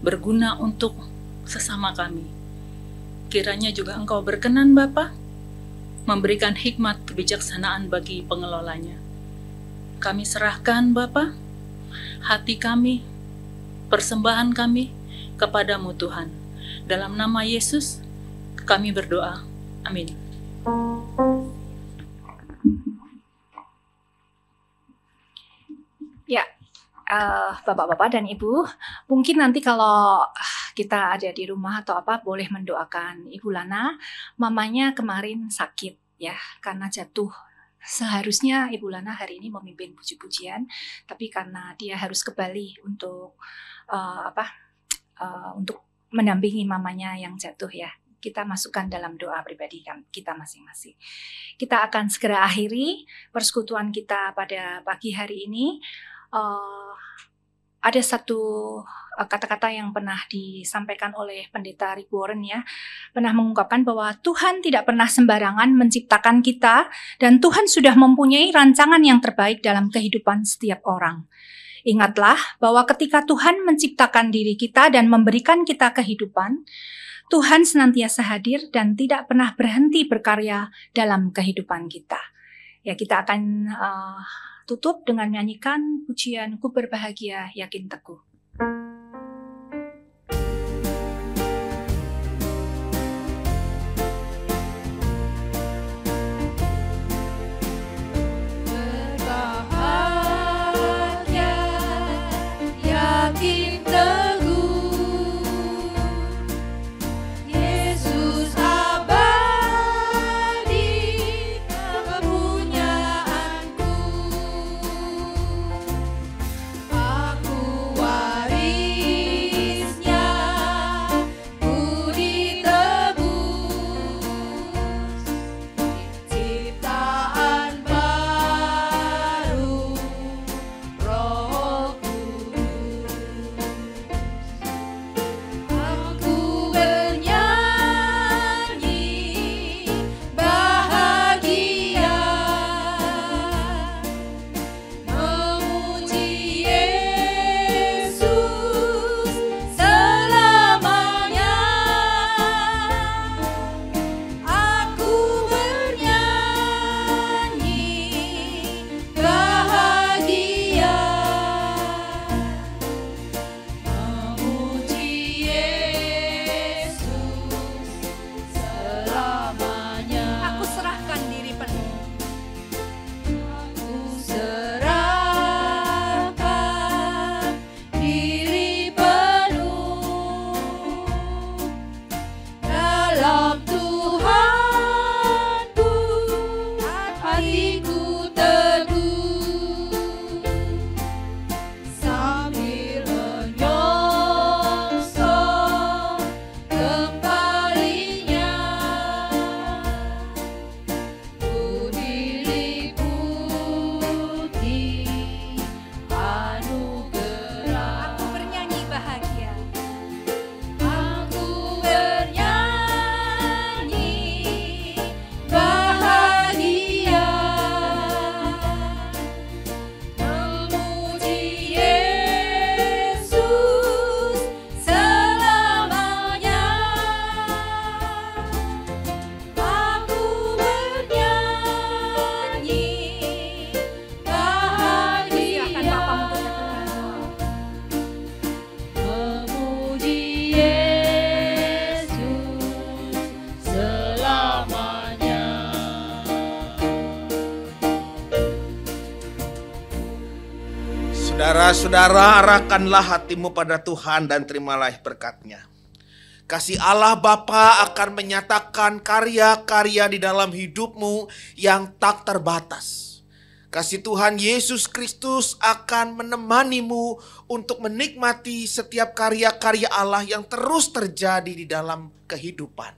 berguna untuk sesama kami. Kiranya juga Engkau berkenan Bapa, memberikan hikmat kebijaksanaan bagi pengelolanya. Kami serahkan Bapa, hati kami, persembahan kami kepadamu Tuhan. Dalam nama Yesus kami berdoa. Amin. Ya, Bapak-bapak dan Ibu, mungkin nanti kalau kita ada di rumah atau apa, boleh mendoakan Ibu Lana. Mamanya kemarin sakit ya, karena jatuh. Seharusnya Ibu Lana hari ini memimpin puji-pujian, tapi karena dia harus ke Bali untuk untuk mendampingi mamanya yang jatuh ya. Kita masukkan dalam doa pribadi kita masing-masing. Kita akan segera akhiri persekutuan kita pada pagi hari ini. Ada satu kata-kata yang pernah disampaikan oleh Pendeta Rick Warren ya, pernah mengungkapkan bahwa Tuhan tidak pernah sembarangan menciptakan kita dan Tuhan sudah mempunyai rancangan yang terbaik dalam kehidupan setiap orang. Ingatlah bahwa ketika Tuhan menciptakan diri kita dan memberikan kita kehidupan, Tuhan senantiasa hadir dan tidak pernah berhenti berkarya dalam kehidupan kita. Ya, kita akan tutup dengan menyanyikan pujian Ku Berbahagia Yakin Teguh. Berbahagia yakin teguh, Yesus abadi kepunyaanku. Aku warisnya, ku ditebus, ciptaan baru, Roh Kudus. Aku bernyanyi bahagia, memuji Yesus selamanya. Aku bernyanyi bahagia, memuji Yesus selamanya. Aku serahkan diri penuh. Aku serahkan diri penuh dalam Tuhanku, hatiku teguh, sambil menyongsong kembalinya. Ku diliputi anugerah. Aku bernyanyi bahagia. Aku bernyanyi Saudara-saudara, arahkanlah hatimu pada Tuhan dan terimalah berkat-Nya. Kasih Allah Bapa akan menyatakan karya-karya di dalam hidupmu yang tak terbatas. Kasih Tuhan Yesus Kristus akan menemanimu untuk menikmati setiap karya-karya Allah yang terus terjadi di dalam kehidupan.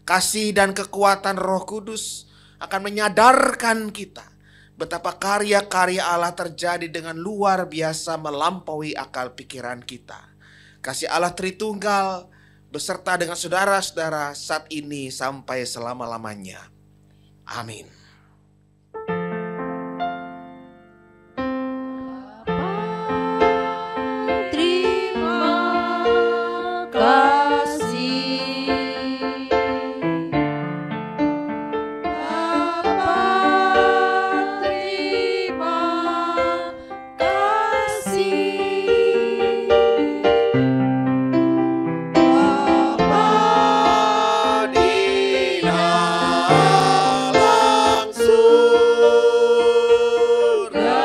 Kasih dan kekuatan Roh Kudus akan menyadarkan kita betapa karya-karya Allah terjadi dengan luar biasa melampaui akal pikiran kita. Kasih Allah Tritunggal beserta dengan saudara-saudara saat ini sampai selama-lamanya. Amin. Terima kasih Bapa, terima kasih Bapa Di dalam surga,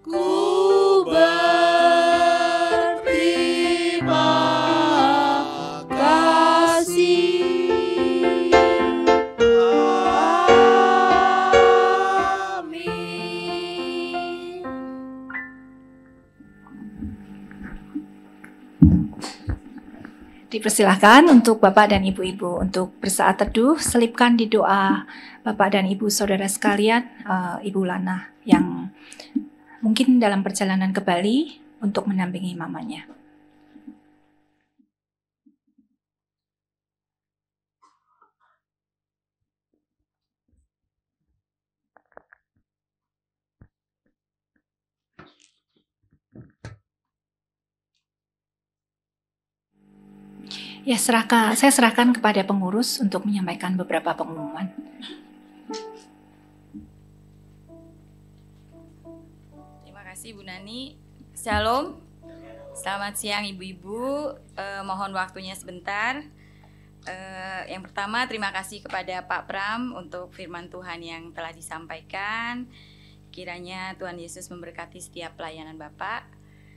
ku berterima kasih. Amin. Dipersilahkan untuk Bapak dan Ibu-Ibu untuk bersaat teduh, selipkan di doa Bapak dan Ibu saudara sekalian, Ibu Lana yang mungkin dalam perjalanan ke Bali untuk mendampingi mamanya. Ya, saya serahkan kepada pengurus untuk menyampaikan beberapa pengumuman. Terima kasih Bu Nani. Shalom. Selamat siang Ibu-Ibu. Mohon waktunya sebentar. Yang pertama terima kasih kepada Pak Pram untuk firman Tuhan yang telah disampaikan. Kiranya Tuhan Yesus memberkati setiap pelayanan Bapak.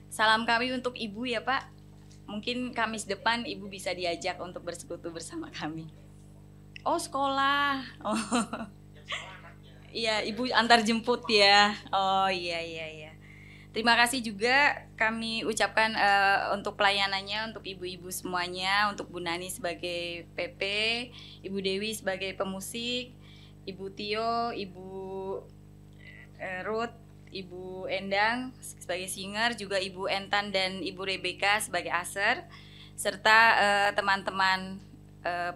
Salam kami untuk Ibu ya Pak. Mungkin Kamis depan Ibu bisa diajak untuk bersekutu bersama kami. Oh sekolah. Oh. Iya Ibu antar jemput ya. Oh iya. Terima kasih juga kami ucapkan untuk pelayanannya untuk ibu-ibu semuanya, untuk Bu Nani sebagai PP, Ibu Dewi sebagai pemusik, Ibu Tio, Ibu Ruth, Ibu Endang sebagai singer, juga Ibu Entan dan Ibu Rebecca sebagai aser, serta teman-teman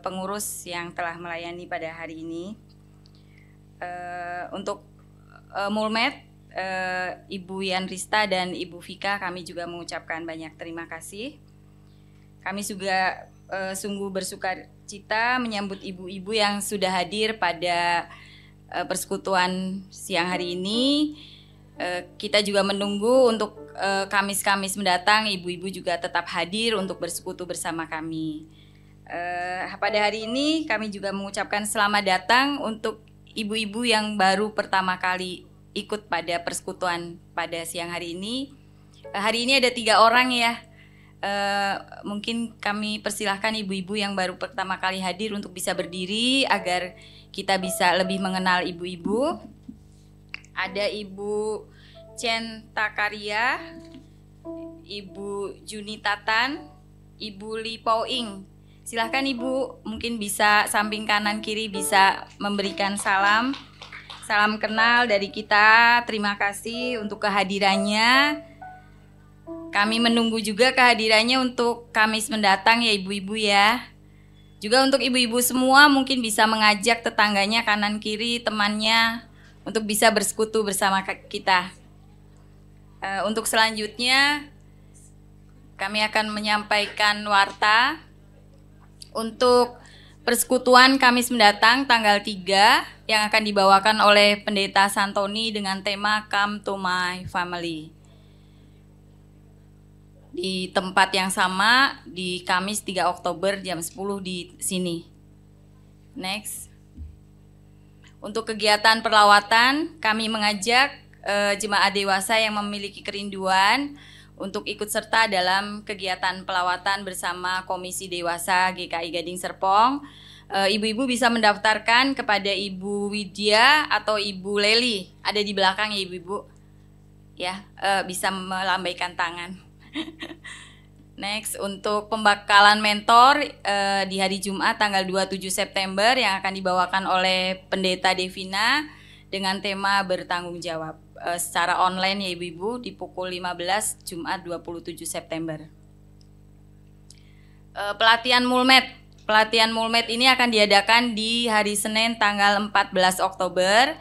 pengurus yang telah melayani pada hari ini. Untuk Mulmed, Ibu Yanrista dan Ibu Vika, kami juga mengucapkan banyak terima kasih. Kami juga sungguh bersuka cita menyambut ibu-ibu yang sudah hadir pada persekutuan siang hari ini. Kita juga menunggu untuk Kamis-Kamis mendatang ibu-ibu juga tetap hadir untuk bersekutu bersama kami. Pada hari ini kami juga mengucapkan selamat datang untuk ibu-ibu yang baru pertama kali ikut pada persekutuan pada siang hari ini. Hari ini ada 3 orang ya. Mungkin kami persilahkan ibu-ibu yang baru pertama kali hadir untuk bisa berdiri agar kita bisa lebih mengenal ibu-ibu. Ada Ibu Chen Takaria, Ibu Juni Tatan, Ibu Li Pauing. Silahkan Ibu, mungkin bisa samping kanan kiri bisa memberikan salam. Salam kenal dari kita, terima kasih untuk kehadirannya. Kami menunggu juga kehadirannya untuk Kamis mendatang ya ibu-ibu ya. Juga untuk ibu-ibu semua mungkin bisa mengajak tetangganya kanan kiri, temannya untuk bisa bersekutu bersama kita. Untuk selanjutnya kami akan menyampaikan warta untuk persekutuan Kamis mendatang tanggal 3 yang akan dibawakan oleh Pendeta Santoni dengan tema Come to My Family. Di tempat yang sama di Kamis 3 Oktober jam 10 di sini. Next. Untuk kegiatan perlawatan kami mengajak jemaat dewasa yang memiliki kerinduan untuk ikut serta dalam kegiatan pelawatan bersama Komisi Dewasa GKI Gading Serpong, ibu-ibu bisa mendaftarkan kepada Ibu Widya atau Ibu Leli, ada di belakang ya ibu-ibu, ya, bisa melambaikan tangan. Next, untuk pembekalan mentor di hari Jumat tanggal 27 September yang akan dibawakan oleh Pendeta Devina dengan tema bertanggung jawab secara online ya ibu-ibu di pukul 15 Jumat 27 September. Pelatihan Mulmed. Pelatihan Mulmed ini akan diadakan di hari Senin tanggal 14 Oktober.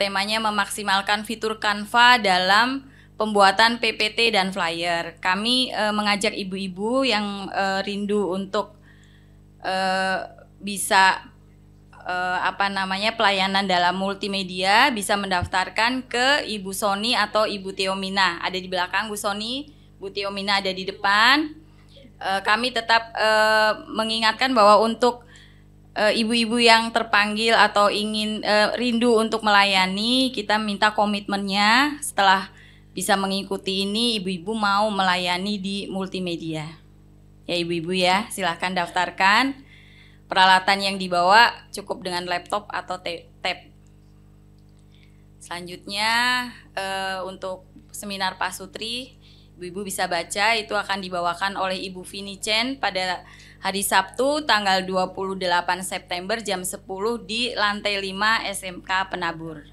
Temanya memaksimalkan fitur Canva dalam pembuatan PPT dan flyer. Kami mengajak ibu-ibu yang rindu untuk bisa pelayanan dalam multimedia, bisa mendaftarkan ke Ibu Soni atau Ibu Teomina. Ada di belakang Bu Soni, Bu Teomina ada di depan. Kami tetap mengingatkan bahwa untuk ibu-ibu yang terpanggil atau ingin rindu untuk melayani, kita minta komitmennya setelah bisa mengikuti ini, ibu-ibu mau melayani di multimedia. Ya ibu-ibu ya, silahkan daftarkan. Peralatan yang dibawa cukup dengan laptop atau tab. Selanjutnya untuk seminar Pasutri, ibu-ibu bisa baca, itu akan dibawakan oleh Ibu Vini Chen pada hari Sabtu tanggal 28 September jam 10 di lantai 5 SMK Penabur.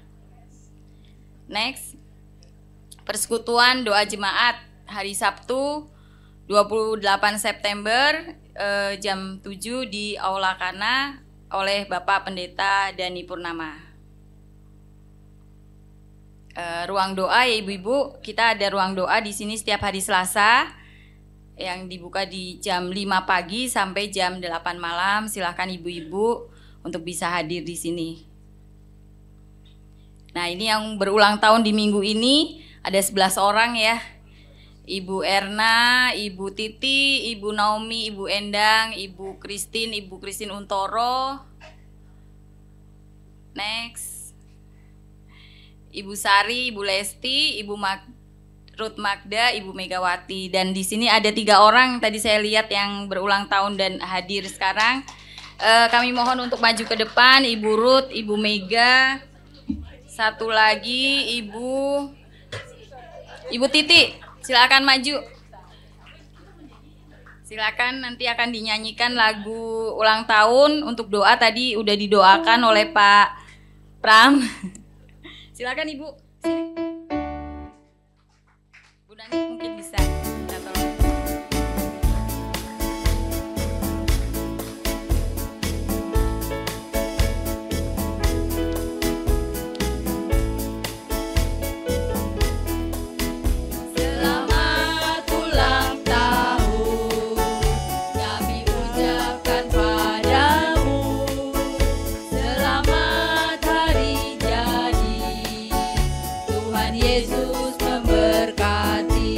Next, Persekutuan Doa Jemaat hari Sabtu 28 September jam 7 di Aula Kana oleh Bapak Pendeta Dani Purnama. Ruang doa ya ibu-ibu, kita ada ruang doa di sini setiap hari Selasa yang dibuka di jam 5 pagi sampai jam 8 malam. Silahkan ibu-ibu untuk bisa hadir di sini. Nah, ini yang berulang tahun di minggu ini ada 11 orang ya. Ibu Erna, Ibu Titi, Ibu Naomi, Ibu Endang, Ibu Christine Untoro. Next, Ibu Sari, Ibu Lesti, Ibu Ruth Magda, Ibu Megawati. Dan di sini ada 3 orang tadi saya lihat yang berulang tahun dan hadir sekarang. Kami mohon untuk maju ke depan, Ibu Ruth, Ibu Mega. Satu lagi Ibu Titi. Silakan maju. Silakan, nanti akan dinyanyikan lagu ulang tahun. Untuk doa tadi udah didoakan oleh Pak Pram. Silakan Ibu. Sini. Bu Nani mungkin bisa. Yesus memberkati.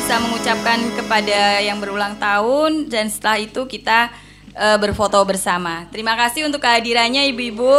bisa mengucapkan kepada yang berulang tahun dan setelah itu kita berfoto bersama. Terima kasih untuk kehadirannya ibu-ibu.